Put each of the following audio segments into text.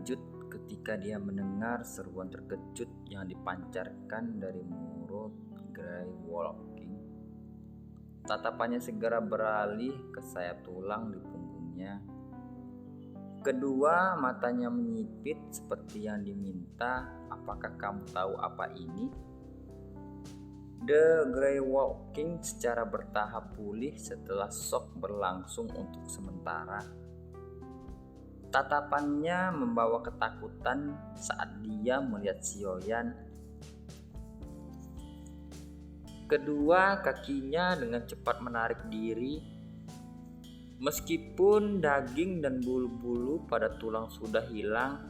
terkejut ketika dia mendengar seruan terkejut yang dipancarkan dari mulut Grey Wolf King. Tatapannya segera beralih ke sayap tulang di punggungnya. Kedua matanya menyipit seperti yang diminta. Apakah kamu tahu apa ini? The Grey Wolf King secara bertahap pulih setelah shock berlangsung untuk sementara. Tatapannya membawa ketakutan saat dia melihat Xiaoyan. Kedua kakinya dengan cepat menarik diri. Meskipun daging dan bulu-bulu pada tulang sudah hilang,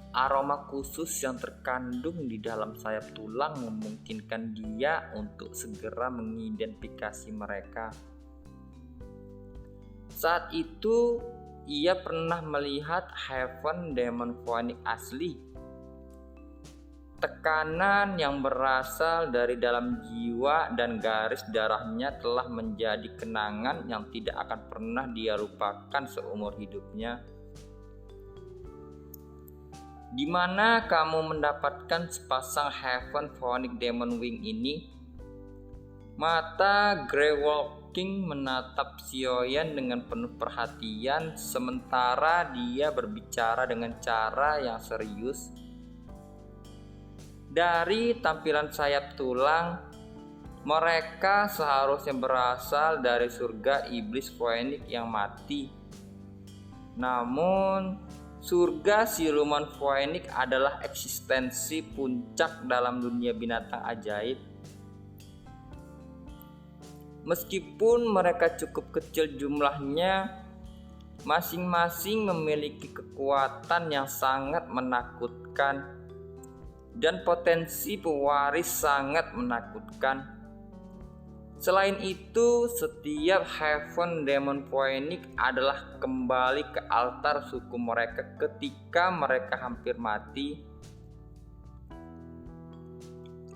aroma khusus yang terkandung di dalam sayap tulang memungkinkan dia untuk segera mengidentifikasi mereka. Saat itu, ia pernah melihat Heaven Demon Phoenix asli. Tekanan yang berasal dari dalam jiwa dan garis darahnya telah menjadi kenangan yang tidak akan pernah dia lupakan seumur hidupnya. Di mana kamu mendapatkan sepasang Heaven Phoenix Demon Wing ini? Mata Grey Wolf King menatap Xiaoyan dengan penuh perhatian sementara dia berbicara dengan cara yang serius. Dari tampilan sayap tulang, mereka seharusnya berasal dari surga iblis Phoenix yang mati. Namun, surga siluman Phoenix adalah eksistensi puncak dalam dunia binatang ajaib. Meskipun mereka cukup kecil jumlahnya, masing-masing memiliki kekuatan yang sangat menakutkan dan potensi pewaris sangat menakutkan. Selain itu, setiap Heaven Demon Phoenix adalah kembali ke altar suku mereka ketika mereka hampir mati.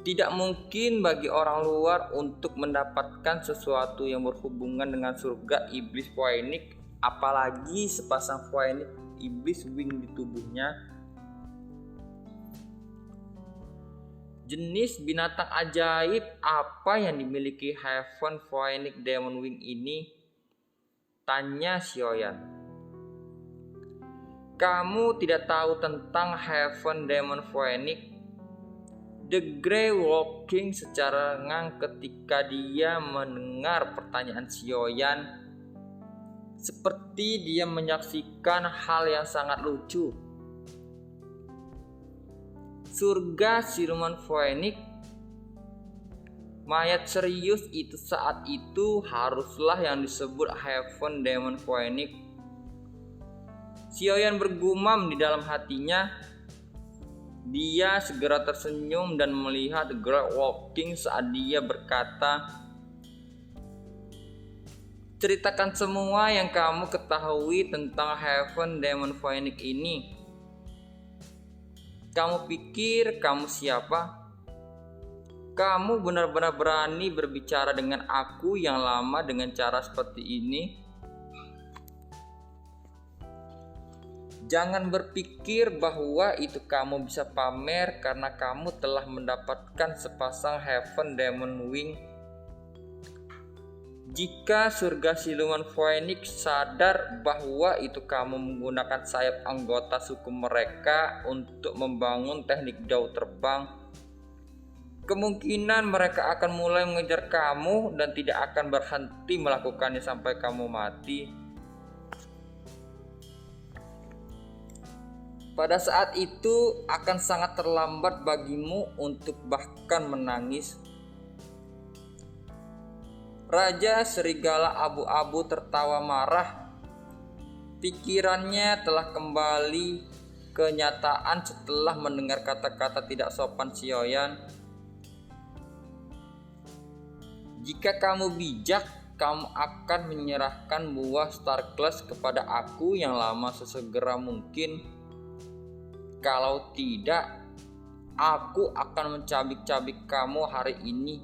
Tidak mungkin bagi orang luar untuk mendapatkan sesuatu yang berhubungan dengan surga iblis Phoenix, apalagi sepasang Phoenix iblis wing di tubuhnya. Jenis binatang ajaib apa yang dimiliki Heaven Phoenix Demon Wing ini? Tanya Xiaoyan. Kamu tidak tahu tentang Heaven Demon Phoenix? The Grey Wolf King secara ngang ketika dia mendengar pertanyaan Xiaoyan, seperti dia menyaksikan hal yang sangat lucu. Surga siluman Phoenix, mayat serius itu saat itu haruslah yang disebut Heaven Demon Phoenix. Xiaoyan bergumam di dalam hatinya. Dia segera tersenyum dan melihat Grey Wolf King saat dia berkata, ceritakan semua yang kamu ketahui tentang Heaven Demon Phoenix ini. Kamu pikir kamu siapa? Kamu benar-benar berani berbicara dengan aku yang lama dengan cara seperti ini? Jangan berpikir bahwa itu kamu bisa pamer karena kamu telah mendapatkan sepasang Heaven Demon Wing. Jika surga siluman Phoenix sadar bahwa itu kamu menggunakan sayap anggota suku mereka untuk membangun teknik jauh terbang, kemungkinan mereka akan mulai mengejar kamu dan tidak akan berhenti melakukannya sampai kamu mati. Pada saat itu akan sangat terlambat bagimu untuk bahkan menangis. Raja Serigala Abu-Abu tertawa marah. Pikirannya telah kembali ke kenyataan setelah mendengar kata-kata tidak sopan Xiaoyan. Jika kamu bijak, kamu akan menyerahkan buah Star Class kepada aku yang lama sesegera mungkin. Kalau tidak, aku akan mencabik-cabik kamu hari ini.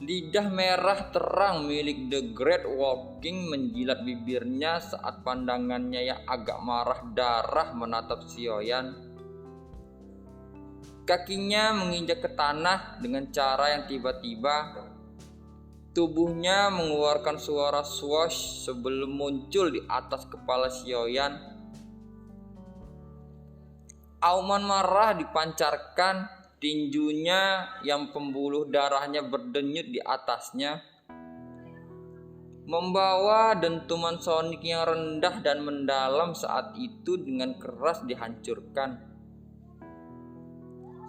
Lidah merah terang milik The Great Walking menjilat bibirnya saat pandangannya yang agak marah darah menatap Sioyan. Kakinya menginjak ke tanah dengan cara yang tiba-tiba. Tubuhnya mengeluarkan suara swoosh sebelum muncul di atas kepala Sioyan. Auman marah dipancarkan, tinjunya yang pembuluh darahnya berdenyut di atasnya, membawa dentuman sonik yang rendah dan mendalam saat itu dengan keras dihancurkan.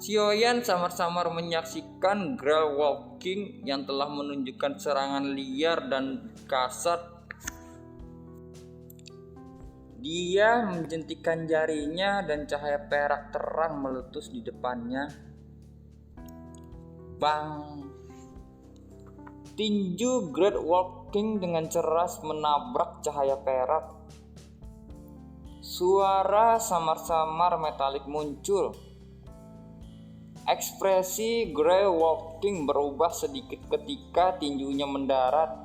Sioyan samar-samar menyaksikan Great Walking yang telah menunjukkan serangan liar dan kasar. Dia menjentikan jarinya dan cahaya perak terang meletus di depannya. Bang! Tinju Great Walking dengan keras menabrak cahaya perak. Suara samar-samar metalik muncul. Ekspresi Great Walking berubah sedikit ketika tinjunya mendarat.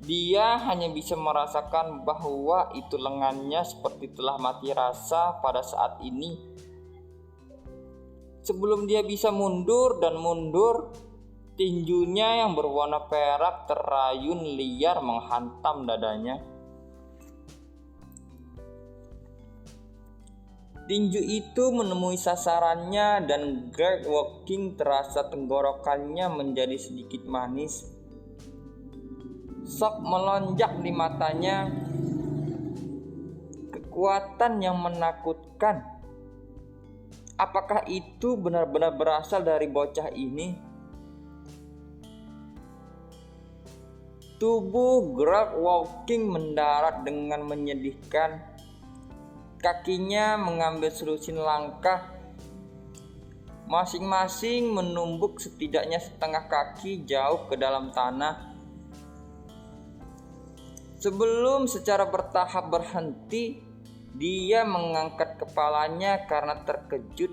Dia hanya bisa merasakan bahwa itu lengannya seperti telah mati rasa pada saat ini. Sebelum dia bisa mundur dan mundur, tinjunya yang berwarna perak terayun liar menghantam dadanya. Tinju itu menemui sasarannya dan Great Walking terasa tenggorokannya menjadi sedikit manis. Shock melonjak di matanya. Kekuatan yang menakutkan. Apakah itu benar-benar berasal dari bocah ini? Tubuh Great Walking mendarat dengan menyedihkan. Kakinya mengambil selusin langkah. Masing-masing menumbuk setidaknya setengah kaki jauh ke dalam tanah. Sebelum secara bertahap berhenti, dia mengangkat kepalanya karena terkejut.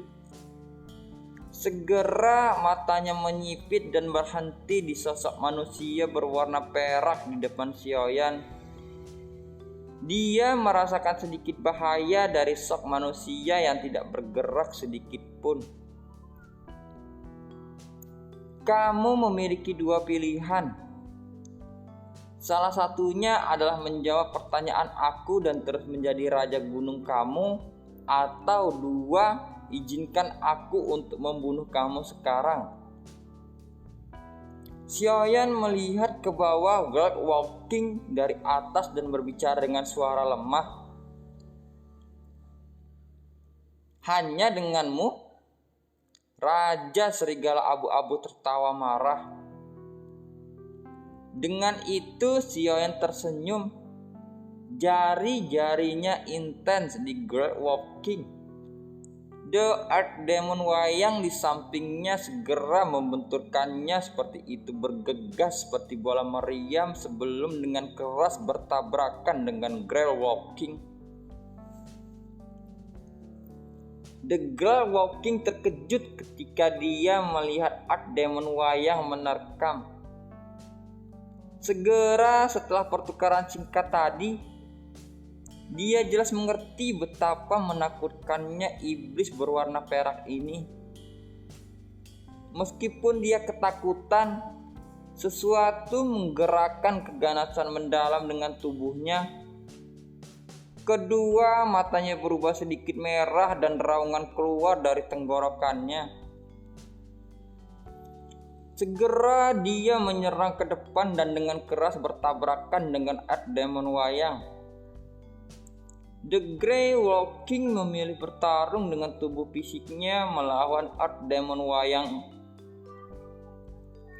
Segera matanya menyipit dan berhenti di sosok manusia berwarna perak di depan Sioyan. Dia merasakan sedikit bahaya dari shock manusia yang tidak bergerak sedikit pun. Kamu memiliki dua pilihan. Salah satunya adalah menjawab pertanyaan aku dan terus menjadi raja gunung kamu, atau dua, izinkan aku untuk membunuh kamu sekarang. Sioyan melihat ke bawah Great Walking dari atas dan berbicara dengan suara lemah. Hanya denganmu? Raja Serigala Abu-Abu tertawa marah. Dengan itu Sioyan tersenyum. Jari-jarinya intens di Great Walking. The Earth Demon Wayang di sampingnya segera membenturkannya seperti itu, bergegas seperti bola meriam sebelum dengan keras bertabrakan dengan Great Walking. The Great Walking terkejut ketika dia melihat Earth Demon Wayang menerkam. Segera setelah pertukaran singkat tadi, dia jelas mengerti betapa menakutkannya iblis berwarna perak ini. Meskipun dia ketakutan, sesuatu menggerakkan keganasan mendalam dengan tubuhnya. Kedua matanya berubah sedikit merah dan raungan keluar dari tenggorokannya. Segera dia menyerang ke depan dan dengan keras bertabrakan dengan Earth Demon Wayang. The Great Walking memilih bertarung dengan tubuh fisiknya melawan Earth Demon Wayang.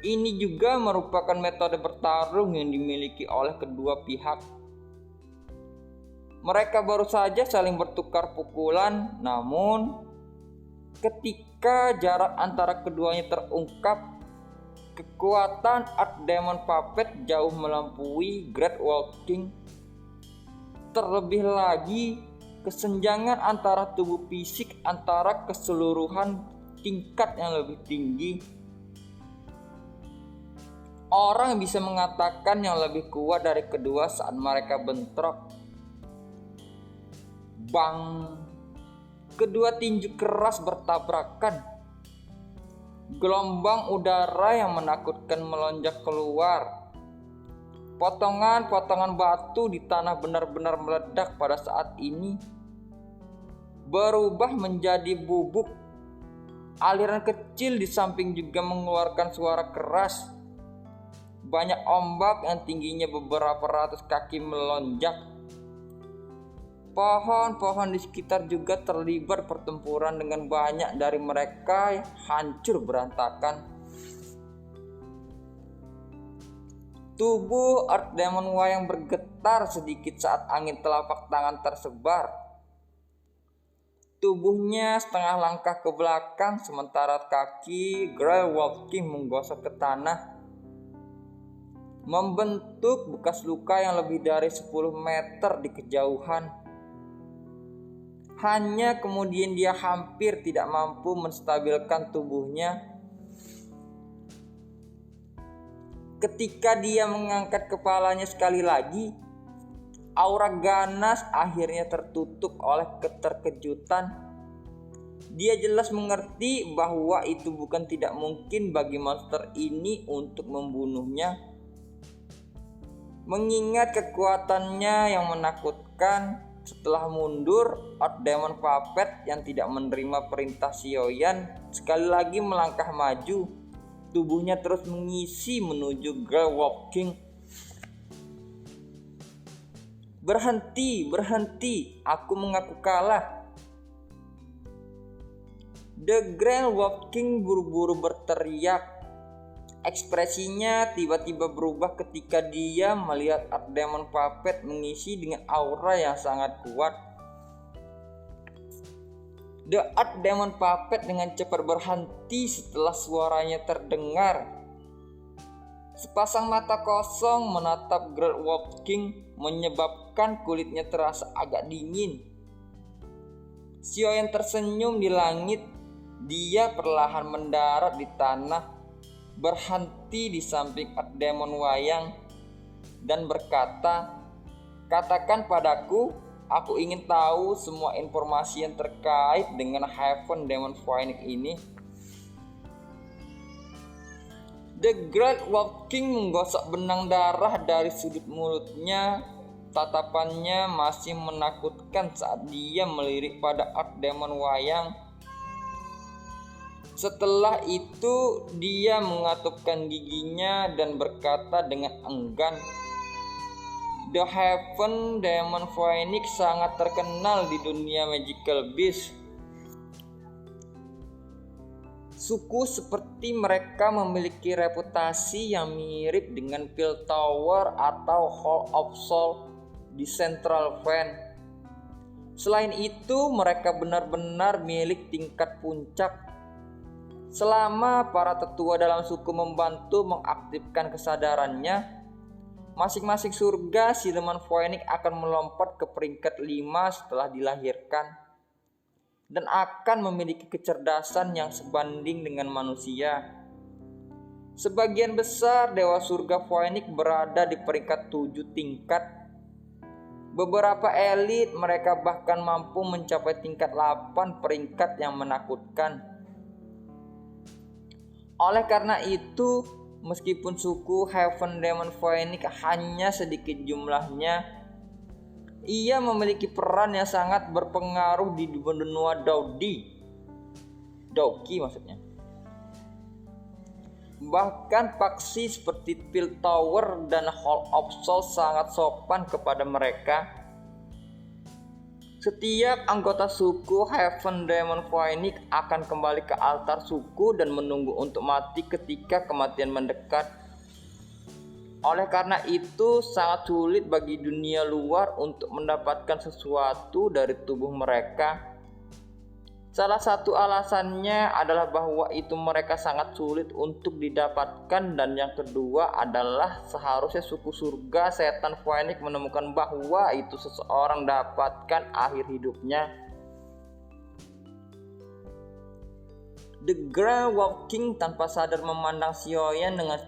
Ini juga merupakan metode bertarung yang dimiliki oleh kedua pihak. Mereka baru saja saling bertukar pukulan, namun ketika jarak antara keduanya terungkap, kekuatan Earth Demon Puppet jauh melampaui Great Walking. Terlebih lagi, kesenjangan antara tubuh fisik antara keseluruhan tingkat yang lebih tinggi. Orang bisa mengatakan yang lebih kuat dari kedua saat mereka bentrok. Bang! Kedua tinju keras bertabrakan. Gelombang udara yang menakutkan melonjak keluar. Potongan-potongan batu di tanah benar-benar meledak pada saat ini. Berubah menjadi bubuk. Aliran kecil di samping juga mengeluarkan suara keras. Banyak ombak yang tingginya beberapa ratus kaki melonjak. Pohon-pohon di sekitar juga terlibat pertempuran dengan banyak dari mereka yang hancur berantakan. Tubuh Earth Demon Wayang bergetar sedikit saat angin telapak tangan tersebar. Tubuhnya setengah langkah ke belakang sementara kaki Grey Wolf King menggosok ke tanah, membentuk bekas luka yang lebih dari 10 meter di kejauhan. Hanya kemudian dia hampir tidak mampu menstabilkan tubuhnya. Ketika dia mengangkat kepalanya sekali lagi, aura ganas akhirnya tertutup oleh keterkejutan. Dia jelas mengerti bahwa itu bukan tidak mungkin bagi monster ini untuk membunuhnya. Mengingat kekuatannya yang menakutkan, setelah mundur, Earth Demon Puppet yang tidak menerima perintah Xiaoyan sekali lagi melangkah maju. Tubuhnya terus mengisi menuju Grey Wolf King. Berhenti, berhenti, aku mengaku kalah. The Grey Wolf King buru-buru berteriak. Ekspresinya tiba-tiba berubah ketika dia melihat Earth Demon Puppet mengisi dengan aura yang sangat kuat. The Earth Demon Puppet dengan cepat berhenti setelah suaranya terdengar. Sepasang mata kosong menatap Grey Wolf King menyebabkan kulitnya terasa agak dingin. Xiaoyan tersenyum di langit. Dia perlahan mendarat di tanah, berhenti di samping Earth Demon Wayang dan berkata, "Katakan padaku, aku ingin tahu semua informasi yang terkait dengan Heaven Demon Phoenix ini." The Great Wolf King menggosok benang darah dari sudut mulutnya. Tatapannya masih menakutkan saat dia melirik pada Earth Demon Wayang. Setelah itu dia mengatupkan giginya dan berkata dengan enggan, "The Heaven Demon Phoenix sangat terkenal di dunia Magical Beast. Suku seperti mereka memiliki reputasi yang mirip dengan Piltover atau Hall of Soul di Central Fen. Selain itu mereka benar-benar milik tingkat puncak. Selama para tetua dalam suku membantu mengaktifkan kesadarannya, masing-masing surga siluman Phoenix akan melompat ke peringkat 5 setelah dilahirkan dan akan memiliki kecerdasan yang sebanding dengan manusia. Sebagian besar dewa surga Phoenix berada di peringkat 7 tingkat. Beberapa elit mereka bahkan mampu mencapai tingkat 8 peringkat yang menakutkan. Oleh karena itu, meskipun suku Heaven Demon Phoenix hanya sedikit jumlahnya, ia memiliki peran yang sangat berpengaruh di benua Dauki maksudnya. Bahkan faksi seperti Piltover dan Hall of Soul sangat sopan kepada mereka. Setiap anggota suku Heaven Demon Phoenix akan kembali ke altar suku dan menunggu untuk mati ketika kematian mendekat. Oleh karena itu, sangat sulit bagi dunia luar untuk mendapatkan sesuatu dari tubuh mereka. Salah satu alasannya adalah bahwa itu mereka sangat sulit untuk didapatkan, dan yang kedua adalah seharusnya suku surga setan Phoenix menemukan bahwa itu seseorang dapatkan akhir hidupnya. The Grey Wolf King tanpa sadar memandang Xiaoyan dengan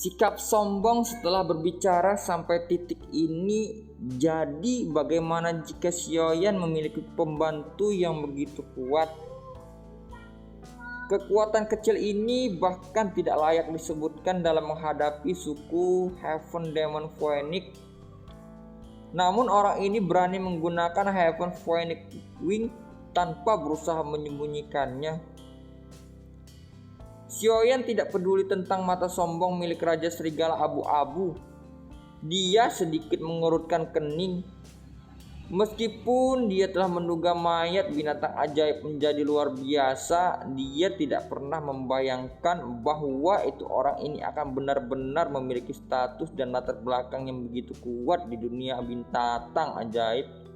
Sikap sombong setelah berbicara sampai titik ini. Jadi bagaimana jika Xiaoyan memiliki pembantu yang begitu kuat? Kekuatan kecil ini bahkan tidak layak disebutkan dalam menghadapi suku Heaven Demon Phoenix. Namun orang ini berani menggunakan Heaven Phoenix Wing tanpa berusaha menyembunyikannya. Xiaoyan tidak peduli tentang mata sombong milik Raja Serigala Abu-Abu. Dia sedikit mengerutkan kening. Meskipun dia telah menduga mayat binatang ajaib menjadi luar biasa, dia tidak pernah membayangkan bahwa itu orang ini akan benar-benar memiliki status dan latar belakang yang begitu kuat di dunia binatang ajaib.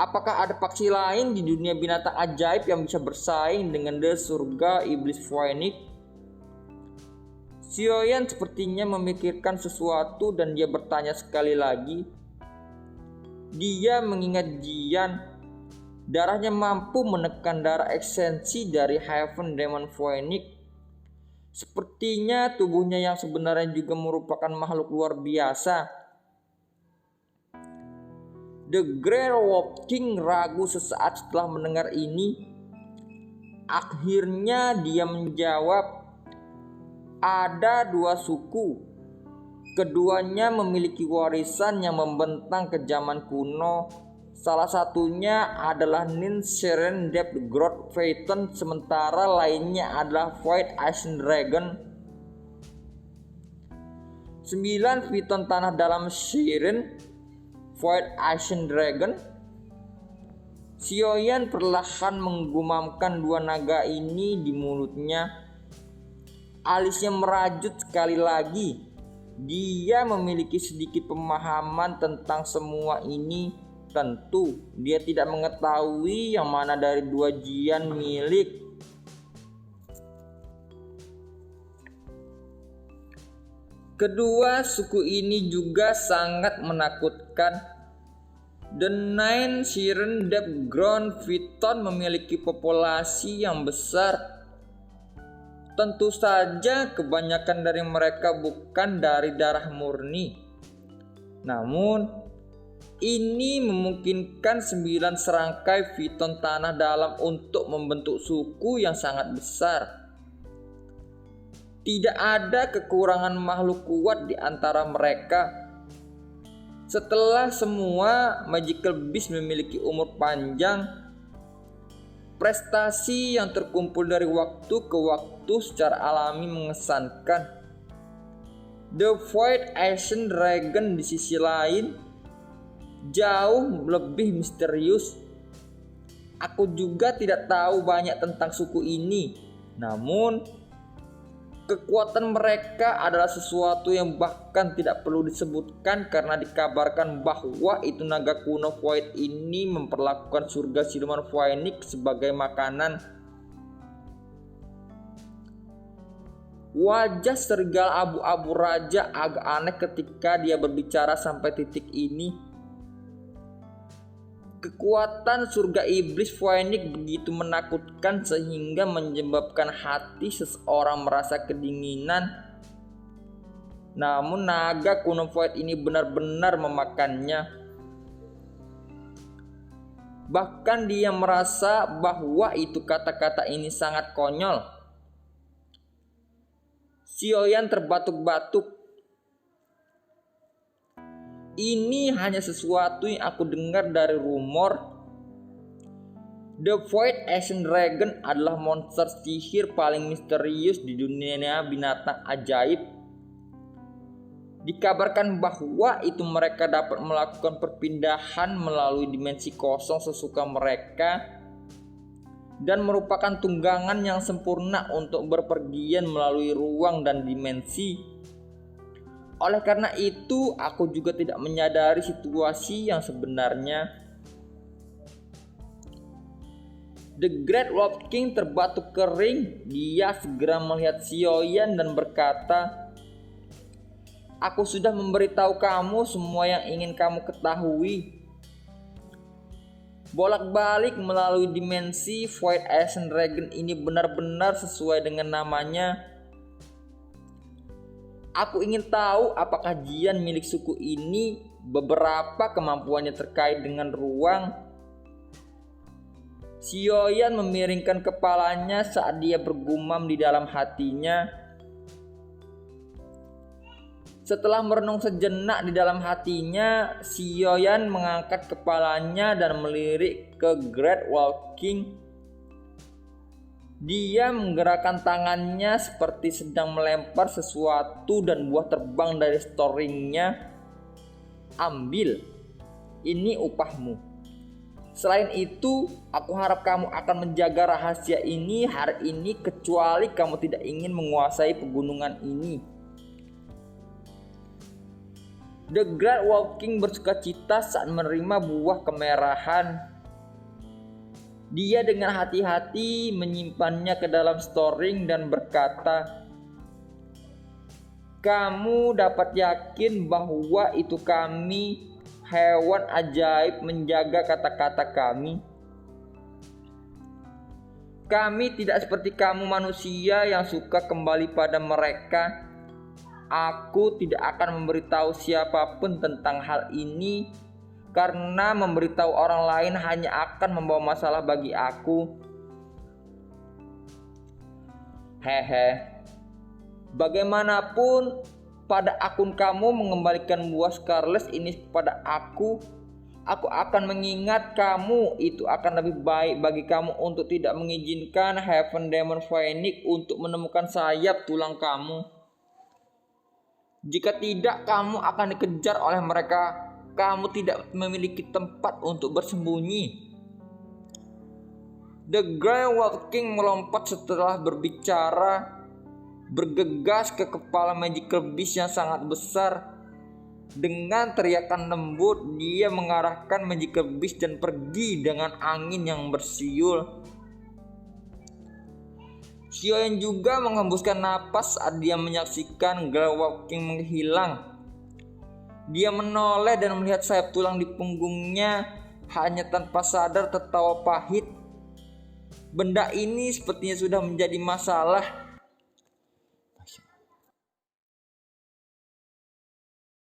Apakah ada faksi lain di dunia binatang ajaib yang bisa bersaing dengan The Surga Iblis Phoenix? Xiaoyan sepertinya memikirkan sesuatu dan dia bertanya sekali lagi. Dia mengingat Jian. Darahnya mampu menekan darah esensi dari Heaven Demon Phoenix. Sepertinya tubuhnya yang sebenarnya juga merupakan makhluk luar biasa. The Grey Wolf King ragu sesaat setelah mendengar ini. Akhirnya dia menjawab, ada dua suku. Keduanya memiliki warisan yang membentang ke zaman kuno. Salah satunya adalah Nin Seren Depth Growth Phaeton, sementara lainnya adalah Void Ashen Dragon. 9 Phaeton tanah dalam Siren Void Ashen Dragon. Xiaoyan perlahan menggumamkan dua naga ini di mulutnya. Alisnya merajut sekali lagi. Dia memiliki sedikit pemahaman tentang semua ini. Tentu dia tidak mengetahui yang mana dari dua Jian milik. Kedua suku ini juga sangat menakutkan. The Nine Siren Depth Ground Phaeton memiliki populasi yang besar. Tentu saja kebanyakan dari mereka bukan dari darah murni. Namun ini memungkinkan 9 serangkai Phaeton tanah dalam untuk membentuk suku yang sangat besar. Tidak ada kekurangan makhluk kuat di antara mereka. Setelah semua Magical Beast memiliki umur panjang, prestasi yang terkumpul dari waktu ke waktu secara alami mengesankan. The Void Ashen Dragon di sisi lain jauh lebih misterius. Aku juga tidak tahu banyak tentang suku ini, namun kekuatan mereka adalah sesuatu yang bahkan tidak perlu disebutkan karena dikabarkan bahwa itu naga kuno Void ini memperlakukan surga siluman Phoenix sebagai makanan. Wajah serigala abu-abu raja agak aneh ketika dia berbicara sampai titik ini. Kekuatan surga iblis Phoenix begitu menakutkan sehingga menyebabkan hati seseorang merasa kedinginan. Namun naga kuno Void ini benar-benar memakannya. Bahkan dia merasa bahwa itu kata-kata ini sangat konyol. Xiaoyan terbatuk-batuk. Ini hanya sesuatu yang aku dengar dari rumor. The Void Ashen Dragon adalah monster sihir paling misterius di dunia binatang ajaib. Dikabarkan bahwa itu mereka dapat melakukan perpindahan melalui dimensi kosong sesuka mereka dan merupakan tunggangan yang sempurna untuk berpergian melalui ruang dan dimensi. Oleh karena itu, aku juga tidak menyadari situasi yang sebenarnya. The Great Wolf King terbatuk kering. Dia segera melihat Xiaoyan dan berkata, "Aku sudah memberitahu kamu semua yang ingin kamu ketahui. Bolak-balik melalui dimensi Void Ashen Dragon ini benar-benar sesuai dengan namanya. Aku ingin tahu apakah Jian milik suku ini beberapa kemampuannya terkait dengan ruang. Xiaoyan memiringkan kepalanya saat dia bergumam di dalam hatinya. Setelah merenung sejenak di dalam hatinya, Xiaoyan mengangkat kepalanya dan melirik ke Great Wall King. Dia menggerakkan tangannya seperti sedang melempar sesuatu dan buah terbang dari storingnya. Ambil, ini upahmu. Selain itu, aku harap kamu akan menjaga rahasia ini hari ini kecuali kamu tidak ingin menguasai pegunungan ini. The Great Wall King bersukacita saat menerima buah kemerahan. Dia dengan hati-hati menyimpannya ke dalam storing dan berkata, "Kamu dapat yakin bahwa itu kami, hewan ajaib, menjaga kata-kata kami. Kami tidak seperti kamu manusia yang suka kembali pada mereka. Aku tidak akan memberitahu siapapun tentang hal ini, karena memberitahu orang lain hanya akan membawa masalah bagi aku. Hehe. Bagaimanapun, pada akun kamu mengembalikan buah Scarlet ini kepada aku akan mengingat kamu. Itu akan lebih baik bagi kamu untuk tidak mengizinkan Heaven Demon Phoenix untuk menemukan sayap tulang kamu. Jika tidak, kamu akan dikejar oleh mereka. Kamu tidak memiliki tempat untuk bersembunyi." The Great Wall King melompat setelah berbicara, bergegas ke kepala Magical Beast yang sangat besar. Dengan teriakan lembut, dia mengarahkan Magical Beast dan pergi dengan angin yang bersiul. Xiaoyan juga menghembuskan napas saat dia menyaksikan Great Wall King menghilang. Dia menoleh dan melihat sayap tulang di punggungnya, hanya tanpa sadar tertawa pahit. Benda ini sepertinya sudah menjadi masalah.